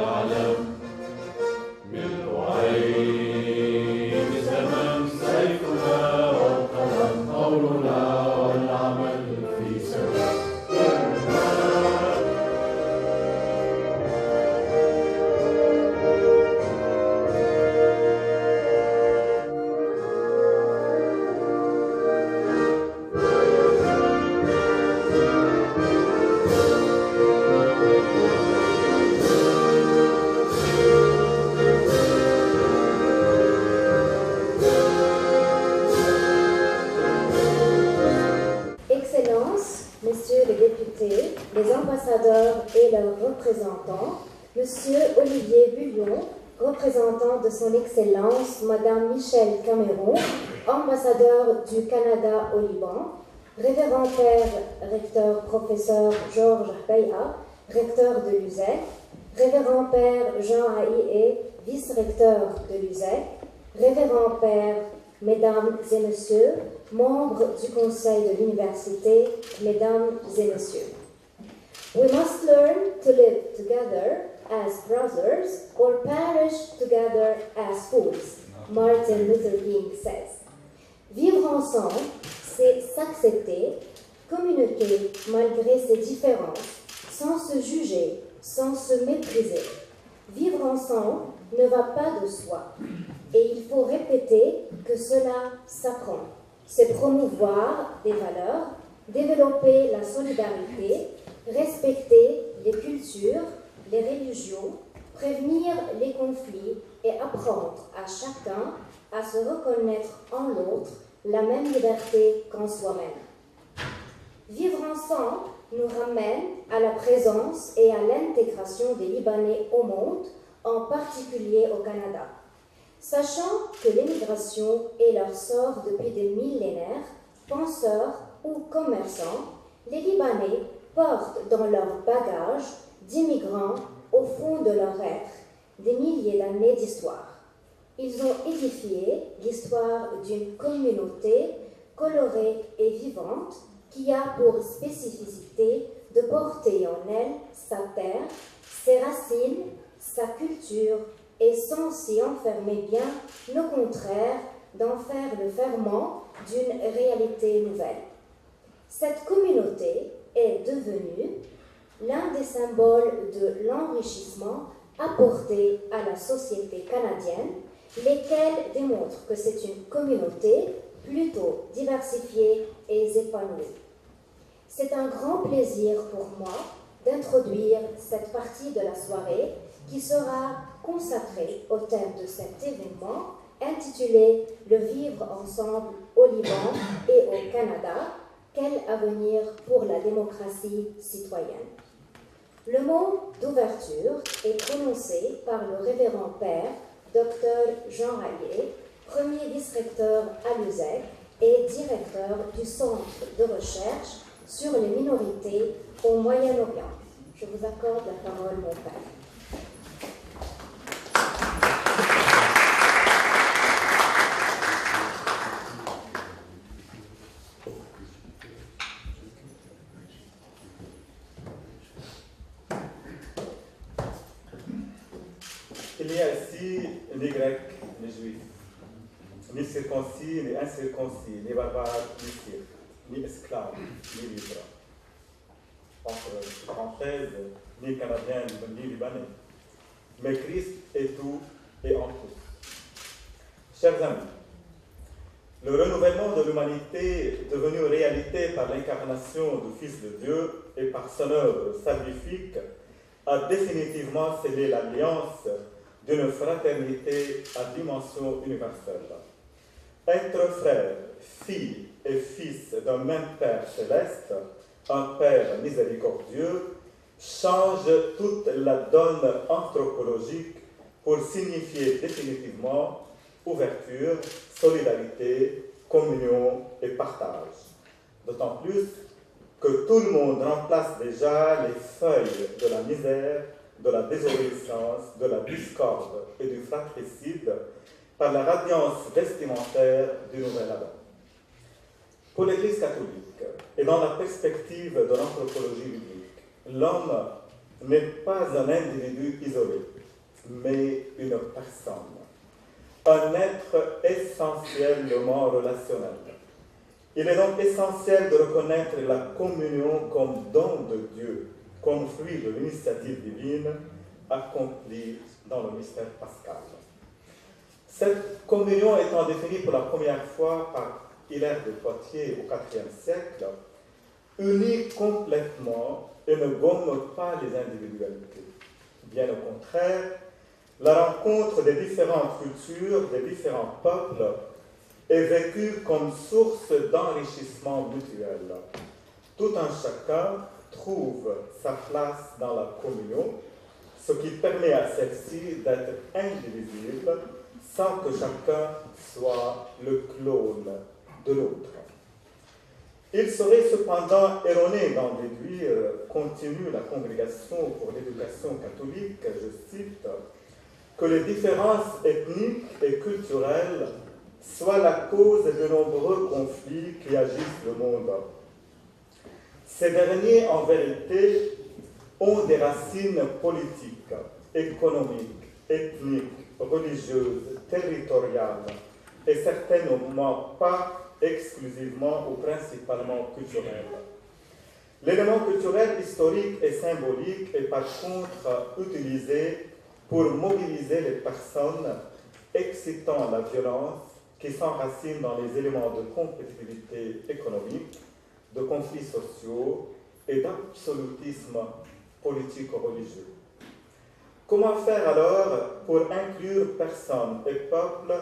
يعلم ملء عين زمن سيفنا والقلم قولنا والعمل في سبيل Messieurs les députés, les ambassadeurs et leurs représentants, Monsieur Olivier Bullion, représentant de son Excellence Madame Michèle Cameron, ambassadeur du Canada au Liban, Révérend Père Recteur Professeur Georges Beya, recteur de l'USEC, Révérend Père Jean Haïé, vice-recteur de l'USEC, Révérend Père, Mesdames et Messieurs, membres du Conseil de l'Université, Mesdames et Messieurs. We must learn to live together as brothers or perish together as fools, Martin Luther King says. Vivre ensemble, c'est s'accepter, communiquer malgré ses différences, sans se juger, sans se mépriser. Vivre ensemble ne va pas de soi, et il faut répéter que cela s'apprend. C'est promouvoir des valeurs, développer la solidarité, respecter les cultures, les religions, prévenir les conflits et apprendre à chacun à se reconnaître en l'autre la même liberté qu'en soi-même. Vivre ensemble nous ramène à la présence et à l'intégration des Libanais au monde, en particulier au Canada. Sachant que l'émigration est leur sort depuis des millénaires, penseurs ou commerçants, les Libanais portent dans leur bagage d'immigrants au fond de leur être des milliers d'années d'histoire. Ils ont édifié l'histoire d'une communauté colorée et vivante qui a pour spécificité de porter en elle sa terre, ses racines, sa culture, et sans s'y enfermer bien, le contraire, d'en faire le ferment d'une réalité nouvelle. Cette communauté est devenue l'un des symboles de l'enrichissement apporté à la société canadienne, lesquels démontrent que c'est une communauté plutôt diversifiée et épanouie. C'est un grand plaisir pour moi d'introduire cette partie de la soirée qui sera consacrée au thème de cet événement intitulé « Le vivre ensemble au Liban et au Canada, quel avenir pour la démocratie citoyenne ?» Le mot d'ouverture est prononcé par le révérend Père Dr Jean Haïé, premier vice-recteur à l'USEC et directeur du Centre de recherche sur les minorités au Moyen-Orient. Je vous accorde la parole, mon Père. Il y a ici ni Grecs, ni Juifs, ni circoncis, ni incirconcis, ni barbares, ni Scythes, ni esclaves, ni libres, entre Françaises, ni Canadiens, ni Libanais. Mais Christ est tout et en tous. Chers amis, le renouvellement de l'humanité devenu réalité par l'incarnation du Fils de Dieu et par son œuvre salvifique a définitivement scellé l'alliance d'une fraternité à dimension universelle. Être frère, fille et fils d'un même Père céleste, un Père miséricordieux, change toute la donne anthropologique pour signifier définitivement ouverture, solidarité, communion et partage. D'autant plus que tout le monde remplace déjà les feuilles de la misère, de la désobéissance, de la discorde et du fratricide par la radiance vestimentaire du nouvel Adam. Pour l'Église catholique, et dans la perspective de l'anthropologie biblique, l'homme n'est pas un individu isolé, mais une personne, un être essentiellement relationnel. Il est donc essentiel de reconnaître la communion comme don de Dieu, comme fruit de l'initiative divine accomplie dans le mystère pascal. Cette communion étant définie pour la première fois par Hilaire de Poitiers au IVe siècle, unit complètement et ne gomme pas les individualités. Bien au contraire, la rencontre des différentes cultures, des différents peuples, est vécue comme source d'enrichissement mutuel. Tout un chacun trouve sa place dans la communion, ce qui permet à celle-ci d'être indivisible sans que chacun soit le clone de l'autre. Il serait cependant erroné d'en déduire, continue la Congrégation pour l'éducation catholique, je cite, que les différences ethniques et culturelles soient la cause de nombreux conflits qui agissent le monde. Ces derniers, en vérité, ont des racines politiques, économiques, ethniques, religieuses, territoriales, et certainement pas exclusivement ou principalement culturelles. L'élément culturel, historique et symbolique est par contre utilisé pour mobiliser les personnes excitant la violence qui s'enracinent dans les éléments de compétitivité économique, de conflits sociaux et d'absolutisme politique-religieux. Comment faire alors pour inclure personnes et peuples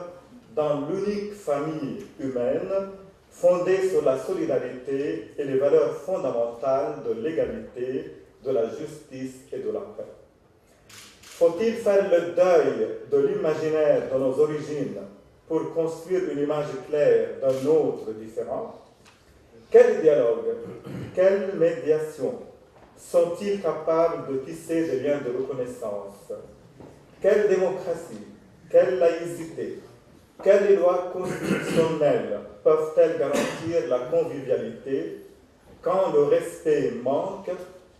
dans l'unique famille humaine fondée sur la solidarité et les valeurs fondamentales de l'égalité, de la justice et de la paix? Faut-il faire le deuil de l'imaginaire de nos origines pour construire une image claire d'un autre différent? Quel dialogue, quelle médiation sont-ils capables de tisser des liens de reconnaissance? Quelle démocratie, quelle laïcité, quelles lois constitutionnelles peuvent-elles garantir la convivialité quand le respect manque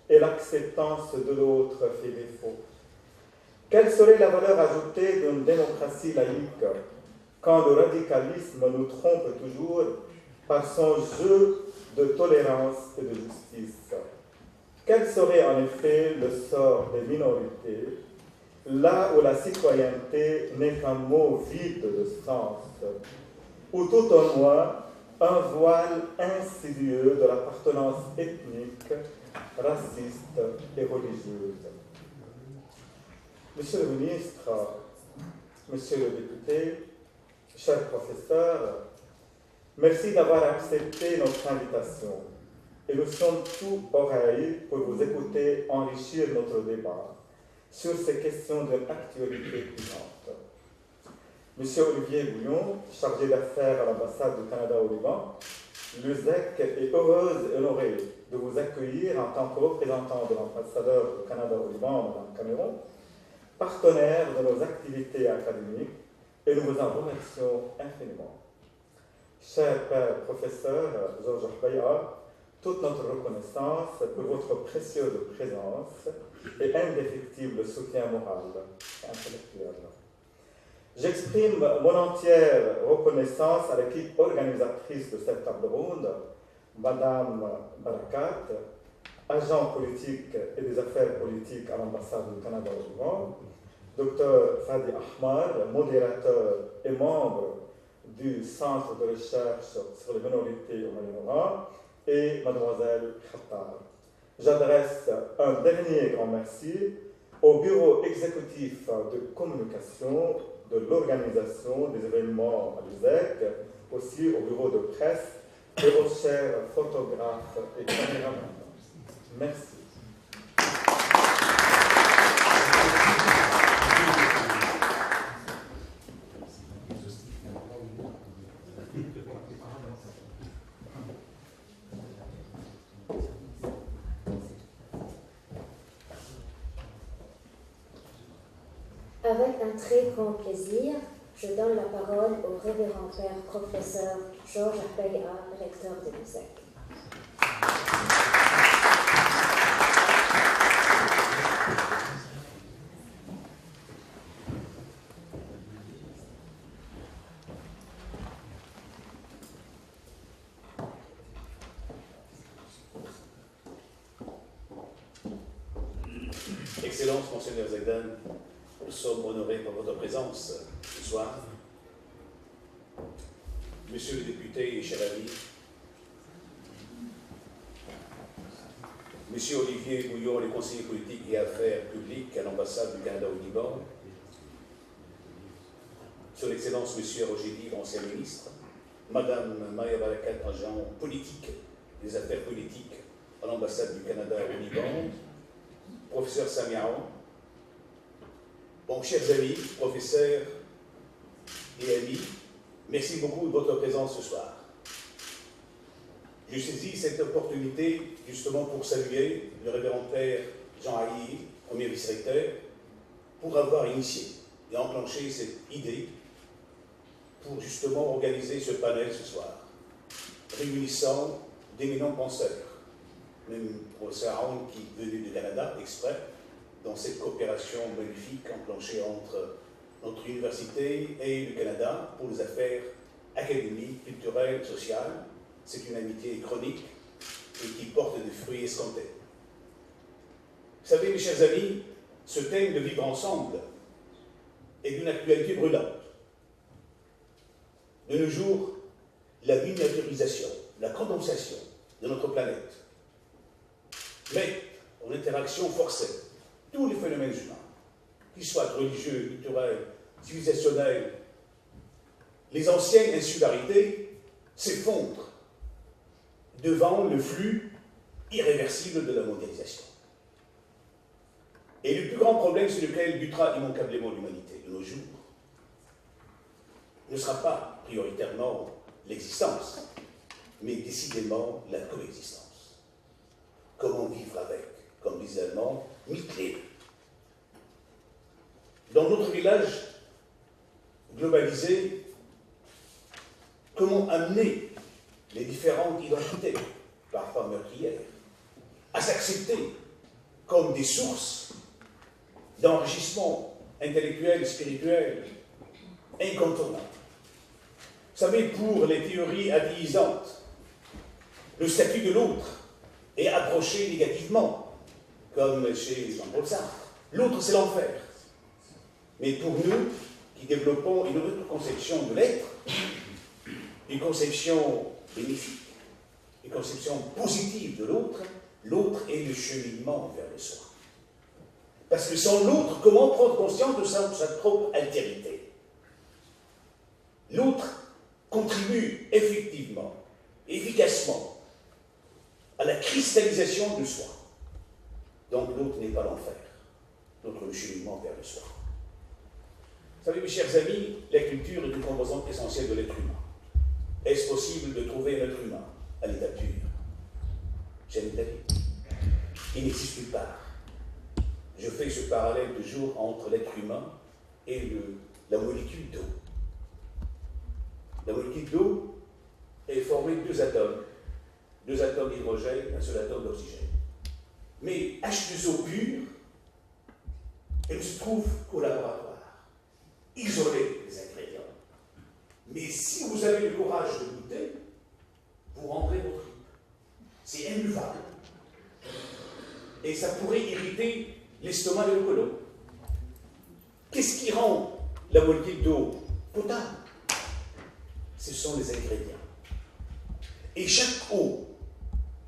et l'acceptance de l'autre fait défaut? Quelle serait la valeur ajoutée d'une démocratie laïque quand le radicalisme nous trompe toujours par son jeu de tolérance et de justice? Quel serait en effet le sort des minorités, là où la citoyenneté n'est qu'un mot vide de sens, ou tout au moins un voile insidieux de l'appartenance ethnique, raciste et religieuse? Monsieur le ministre, monsieur le député, chers professeurs, merci d'avoir accepté notre invitation. Et nous sommes tout oreilles pour vous écouter enrichir notre débat sur ces questions de l'actualité brûlante. Monsieur Olivier Bouillon, chargé d'affaires à l'ambassade du Canada au Liban, l'USEC est heureuse et honorée de vous accueillir en tant que représentant de l'ambassadeur du Canada au Liban, Mme Cameron, partenaire de nos activités académiques, et nous vous en remercions infiniment. Cher père professeur Georges Arbaya, toute notre reconnaissance pour votre précieuse présence et indéfectible soutien moral et intellectuel. J'exprime mon entière reconnaissance à l'équipe organisatrice de cette table ronde, Madame Barakat, agent politique et des affaires politiques à l'ambassade du Canada au Liban, Dr Fadi Ahmar, modérateur et membre du Centre de recherche sur les minorités au Moyen-Orient, et Mademoiselle Khattar. J'adresse un dernier grand merci au bureau exécutif de communication de l'organisation des événements à l'USEC, aussi au bureau de presse et aux chers photographes et caméramans. Merci. Avec un très grand plaisir, je donne la parole au révérend père professeur Georges Arbaya, recteur de l'USEC. Excellence, Monseigneur Zegdan, nous sommes honorés par votre présence ce soir. Monsieur le député et cher ami, Monsieur Olivier Bouillon, le conseiller politique et affaires publiques à l'ambassade du Canada au Liban, Son Excellence Monsieur Roger Dive, ancien ministre, Madame Maya Barakat, agent politique des affaires politiques à l'ambassade du Canada au Liban, Professeur Samiaon, bon, chers amis, professeurs et amis, merci beaucoup de votre présence ce soir. Je saisis cette opportunité justement pour saluer le révérend Père Jean Haï, premier vice-recteur, pour avoir initié et enclenché cette idée pour justement organiser ce panel ce soir, réunissant d'éminents penseurs, même le professeur Aoun qui est venu du Canada exprès, dans cette coopération magnifique enclenchée entre notre université et le Canada pour les affaires académiques, culturelles, sociales. C'est une amitié chronique et qui porte des fruits escomptés. Vous savez, mes chers amis, ce thème de vivre ensemble est d'une actualité brûlante. De nos jours, la miniaturisation, la condensation de notre planète met en interaction forcée tous les phénomènes humains, qu'ils soient religieux, culturels, civilisationnels. Les anciennes insularités s'effondrent devant le flux irréversible de la mondialisation. Et le plus grand problème sur lequel butera immanquablement l'humanité de nos jours ne sera pas prioritairement l'existence, mais décidément la coexistence. Comment vivre avec, comme disait l'Allemand, Mitleben. Dans notre village globalisé, comment amener les différentes identités, parfois meurtrières, à s'accepter comme des sources d'enrichissement intellectuel et spirituel incontournables. Vous savez, pour les théories athéisantes, le statut de l'autre est approché négativement, comme chez Jean-Paul Sartre. L'autre, c'est l'enfer. Mais pour nous, qui développons une autre conception de l'être, une conception bénéfique, une conception positive de l'autre, l'autre est le cheminement vers le soi. Parce que sans l'autre, comment prendre conscience de sa propre altérité? L'autre contribue effectivement, efficacement, à la cristallisation de soi. Donc l'autre n'est pas l'enfer, l'autre est le cheminement vers le soi. Vous savez, mes chers amis, la culture est une composante essentielle de l'être humain. Est-ce possible de trouver un être humain à l'état pur? J'aime la vie. Il n'existe nulle part. Je fais ce parallèle toujours entre l'être humain et la molécule d'eau. La molécule d'eau est formée de deux atomes d'hydrogène, un seul atome d'oxygène. Mais H2O pur, elle ne se trouve qu'au laboratoire, isolée des ingrédients. Mais si vous avez le courage de goûter, vous rendrez vos tripes. C'est imbuvable. Et ça pourrait irriter l'estomac de l'ocolo. Qu'est-ce qui rend la molécule d'eau potable? Ce sont les ingrédients. Et chaque eau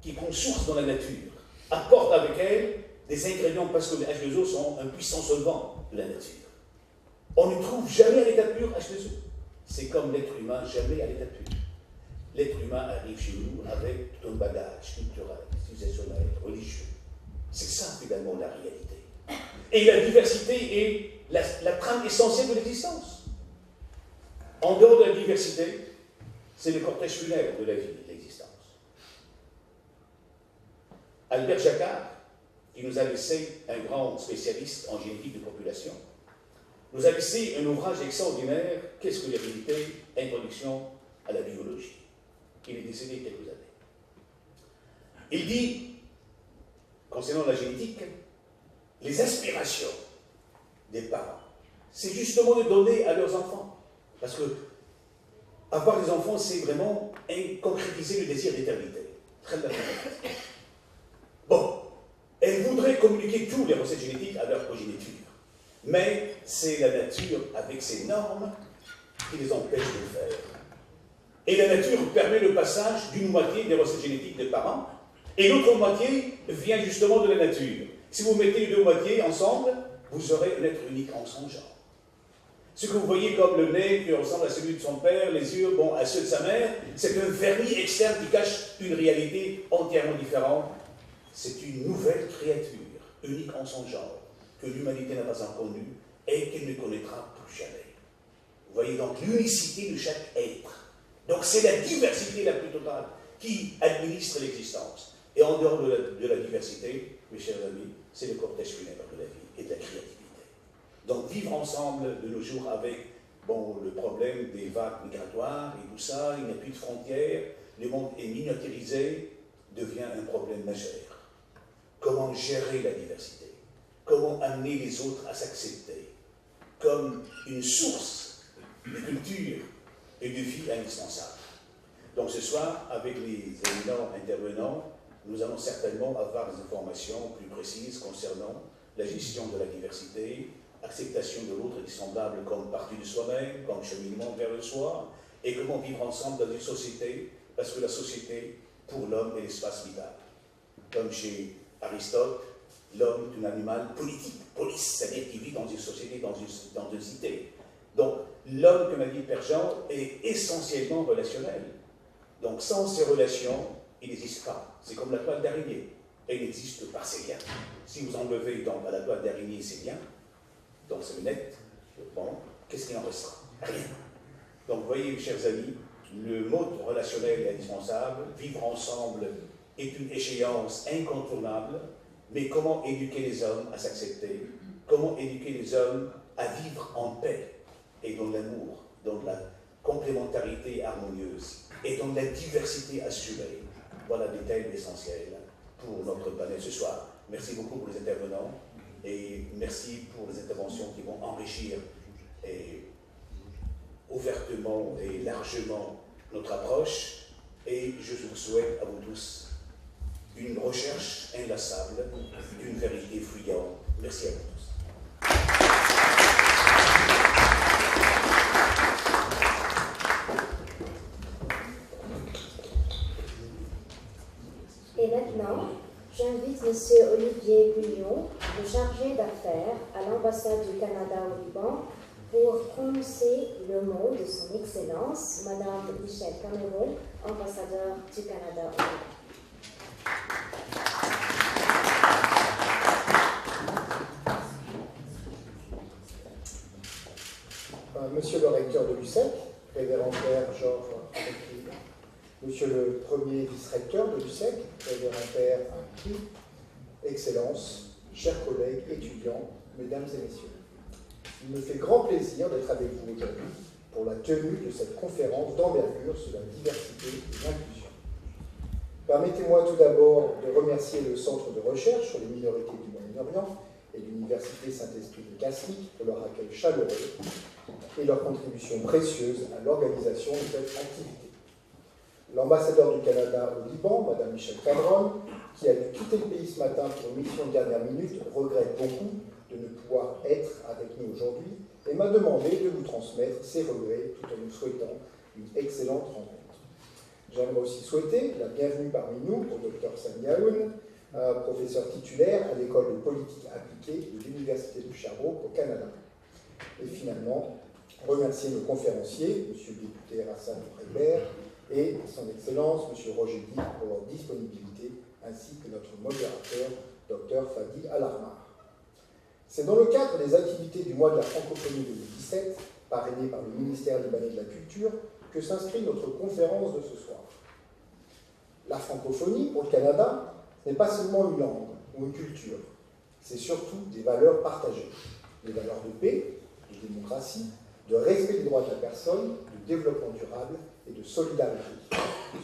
qui prend source dans la nature apporte avec elle des ingrédients, parce que les H2O sont un puissant solvant de la nature. On ne trouve jamais à l'état pur H2O. C'est comme l'être humain, jamais à l'état pur. L'être humain arrive chez nous avec tout un bagage culturel, civilisationnel, religieux. C'est ça, finalement, la réalité. Et la diversité est la trame essentielle de l'existence. En dehors de la diversité, c'est le cortège funèbre de la vie, de l'existence. Albert Jacquard, qui nous a laissé, un grand spécialiste en génétique de population, nous a laissé un ouvrage extraordinaire, Qu'est-ce que l'hérédité? Introduction à la biologie. Il est décédé il y a quelques années. Il dit, concernant la génétique, les aspirations des parents, c'est justement de donner à leurs enfants. Parce que avoir des enfants, c'est vraiment concrétiser le désir d'éternité. Très bien. Bon, Elles voudraient communiquer tous les recettes génétiques à leur progéniture. Mais c'est la nature, avec ses normes, qui les empêche de le faire. Et la nature permet le passage d'une moitié des recettes génétiques des parents, et l'autre moitié vient justement de la nature. Si vous mettez les deux moitiés ensemble, vous aurez un être unique en son genre. Ce que vous voyez comme le nez qui ressemble à celui de son père, les yeux, bon, à ceux de sa mère, c'est un vernis externe qui cache une réalité entièrement différente. C'est une nouvelle créature, unique en son genre, que l'humanité n'a pas encore connue et qu'elle ne connaîtra plus jamais. Vous voyez donc l'unicité de chaque être. Donc c'est la diversité la plus totale qui administre l'existence. Et en dehors de la diversité, mes chers amis, c'est le cortège funèbre de la vie et de la créativité. Donc vivre ensemble de nos jours avec le problème des vagues migratoires et tout ça, il n'y a plus de frontières, le monde est miniaturisé, devient un problème majeur. Comment gérer la diversité? Comment amener les autres à s'accepter comme une source de culture et de vie indispensable? Donc ce soir, avec les éminents intervenants, nous allons certainement avoir des informations plus précises concernant la gestion de la diversité, acceptation de l'autre qui est semblable comme partie de soi-même, comme cheminement vers le soi, et comment vivre ensemble dans une société, parce que la société, pour l'homme, est l'espace vital. Comme chez Aristote, l'homme est un animal politique, polis, c'est-à-dire qu'il vit dans une société, dans une cité. Donc, l'homme, comme a dit Père Jean, est essentiellement relationnel. Donc, sans ces relations, il n'existe pas. C'est comme la toile d'araignée. Elle n'existe par ses liens. Si vous enlevez donc à la toile d'araignée ses liens, donc c'est net, bon, qu'est-ce qu'il en restera? Rien. Donc, vous voyez, mes chers amis, le mode relationnel est indispensable. Vivre ensemble est une échéance incontournable. Mais comment éduquer les hommes à s'accepter? Comment éduquer les hommes à vivre en paix et dans l'amour, dans la complémentarité harmonieuse et dans la diversité assumée? Voilà des thèmes essentiels pour notre panel ce soir. Merci beaucoup pour les intervenants et merci pour les interventions qui vont enrichir ouvertement et largement notre approche. Et je vous souhaite à vous tous une recherche inlassable d'une vérité fuyante. Merci à vous tous. Et maintenant, j'invite M. Olivier Bullion, le chargé d'affaires à l'ambassade du Canada au Liban, pour prononcer le mot de son Excellence, Madame Michèle Cameron, ambassadeur du Canada au Liban. Monsieur le recteur de l'UCEC, révérend Père Georges Amélie, Monsieur le premier vice-recteur de l'UCEC, révérend Père Amélie, Excellences, chers collègues étudiants, mesdames et messieurs, il me fait grand plaisir d'être avec vous aujourd'hui pour la tenue de cette conférence d'envergure sur la diversité et l'inclusion. Permettez-moi tout d'abord de remercier le Centre de recherche sur les minorités du Moyen-Orient et l'Université Saint-Esprit de Cassis pour leur accueil chaleureux et leur contribution précieuse à l'organisation de cette activité. L'ambassadeur du Canada au Liban, Mme Michèle Cameron, qui a dû quitter le pays ce matin pour une mission de dernière minute, regrette beaucoup de ne pouvoir être avec nous aujourd'hui et m'a demandé de vous transmettre ses regrets tout en nous souhaitant une excellente rencontre. J'aimerais aussi souhaiter la bienvenue parmi nous au Dr Sami Aoun, professeur titulaire à l'école de politique appliquée de l'Université de Sherbrooke au Canada. Et finalement, remercier nos conférenciers, M. le député Hassan Freibert et son Excellence, M. Roger Guy, pour leur disponibilité, ainsi que notre modérateur, Dr Fadi Alarmar. C'est dans le cadre des activités du mois de la francophonie 2017, parrainé par le ministère libanais de la Culture, que s'inscrit notre conférence de ce soir. La francophonie, pour le Canada, n'est pas seulement une langue ou une culture, c'est surtout des valeurs partagées, des valeurs de paix, de démocratie, de respect des droits de la personne, de développement durable et de solidarité.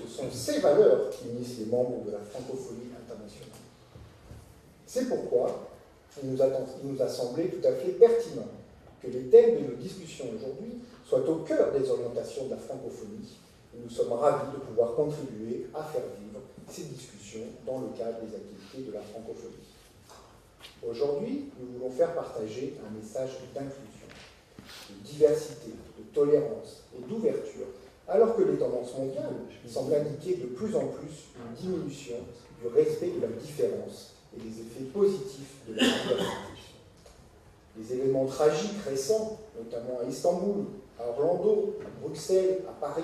Ce sont ces valeurs qui unissent les membres de la francophonie internationale. C'est pourquoi il nous a semblé tout à fait pertinent que les thèmes de nos discussions aujourd'hui soient au cœur des orientations de la francophonie, et nous sommes ravis de pouvoir contribuer à faire vivre ces discussions dans le cadre des activités de la francophonie. Aujourd'hui, nous voulons faire partager un message d'inclusion, de diversité, de tolérance et d'ouverture, alors que les tendances mondiales semblent indiquer de plus en plus une diminution du respect de la différence et des effets positifs de la diversité. Les événements tragiques récents, notamment à Istanbul, à Orlando, à Bruxelles, à Paris,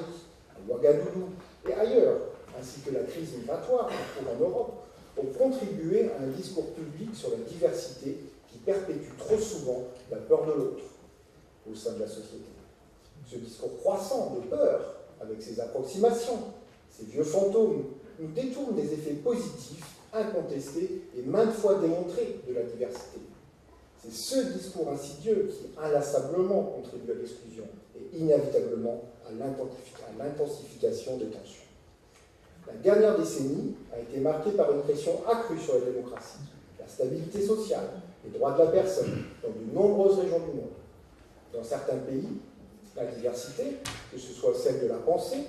à Ouagadougou et ailleurs, ainsi que la crise migratoire en Europe, ont contribué à un discours public sur la diversité qui perpétue trop souvent la peur de l'autre au sein de la société. Ce discours croissant de peur, avec ses approximations, ses vieux fantômes, nous détourne des effets positifs, incontestés et maintes fois démontrés de la diversité. C'est ce discours insidieux qui inlassablement contribue à l'exclusion et inévitablement à l'intensification des tensions. La dernière décennie a été marquée par une pression accrue sur la démocratie, la stabilité sociale, les droits de la personne dans de nombreuses régions du monde. Dans certains pays, la diversité, que ce soit celle de la pensée,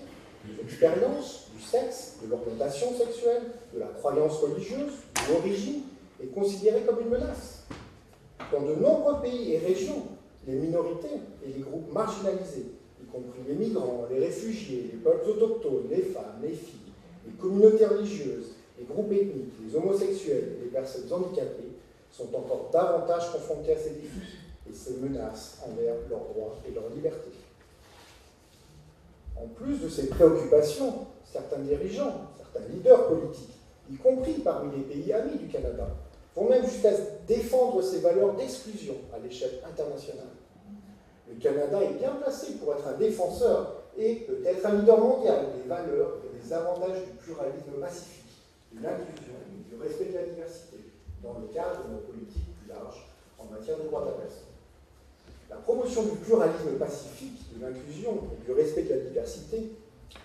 de l'expérience, du sexe, de l'orientation sexuelle, de la croyance religieuse, de l'origine, est considérée comme une menace. Dans de nombreux pays et régions, les minorités et les groupes marginalisés, y compris les migrants, les réfugiés, les peuples autochtones, les femmes, les filles, les communautés religieuses, les groupes ethniques, les homosexuels et les personnes handicapées, sont encore davantage confrontés à ces défis et ces menaces envers leurs droits et leurs libertés. En plus de ces préoccupations, certains dirigeants, certains leaders politiques, y compris parmi les pays amis du Canada, vont même jusqu'à défendre ces valeurs d'exclusion à l'échelle internationale. Le Canada est bien placé pour être un défenseur et peut-être un leader mondial des valeurs et des avantages du pluralisme pacifique, de l'inclusion et du respect de la diversité, dans le cadre de nos politiques plus larges en matière de droits de la personne. La promotion du pluralisme pacifique, de l'inclusion et du respect de la diversité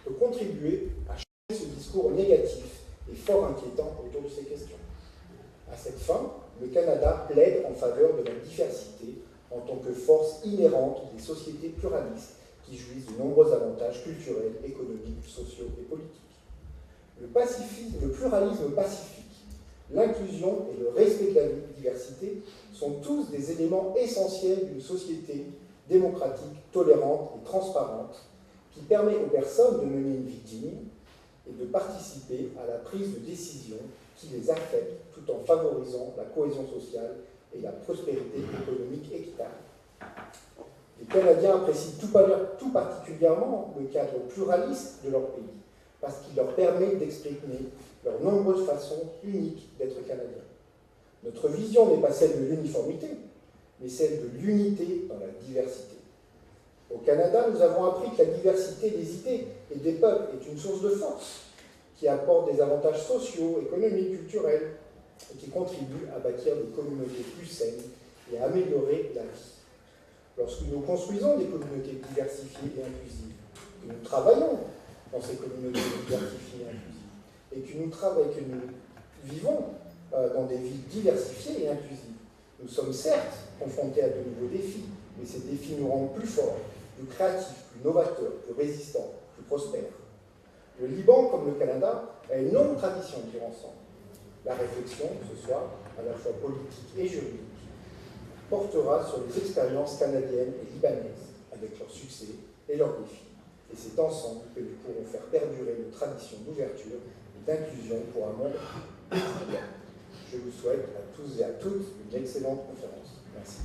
peut contribuer à changer ce discours négatif et fort inquiétant autour de ces questions. À cette fin, le Canada plaide en faveur de la diversité en tant que force inhérente des sociétés pluralistes qui jouissent de nombreux avantages culturels, économiques, sociaux et politiques. Le pluralisme pacifique, l'inclusion et le respect de la diversité sont tous des éléments essentiels d'une société démocratique, tolérante et transparente qui permet aux personnes de mener une vie digne et de participer à la prise de décision qui les affecte tout en favorisant la cohésion sociale et la prospérité économique équitable. Les Canadiens apprécient tout particulièrement le cadre pluraliste de leur pays, parce qu'il leur permet d'exprimer leurs nombreuses façons uniques d'être Canadiens. Notre vision n'est pas celle de l'uniformité, mais celle de l'unité dans la diversité. Au Canada, nous avons appris que la diversité des idées et des peuples est une source de force, qui apporte des avantages sociaux, économiques, culturels, et qui contribue à bâtir des communautés plus saines et à améliorer la vie. Lorsque nous construisons des communautés diversifiées et inclusives, que nous travaillons dans ces communautés diversifiées et inclusives, et que nous vivons dans des villes diversifiées et inclusives, nous sommes certes confrontés à de nouveaux défis, mais ces défis nous rendent plus forts, plus créatifs, plus novateurs, plus résistants, plus prospères. Le Liban, comme le Canada, a une longue tradition de vivre ensemble. La réflexion, ce soir, à la fois politique et juridique, portera sur les expériences canadiennes et libanaises, avec leurs succès et leurs défis. Et c'est ensemble que nous pourrons faire perdurer nos traditions d'ouverture et d'inclusion pour un monde meilleur. Je vous souhaite à tous et à toutes une excellente conférence. Merci.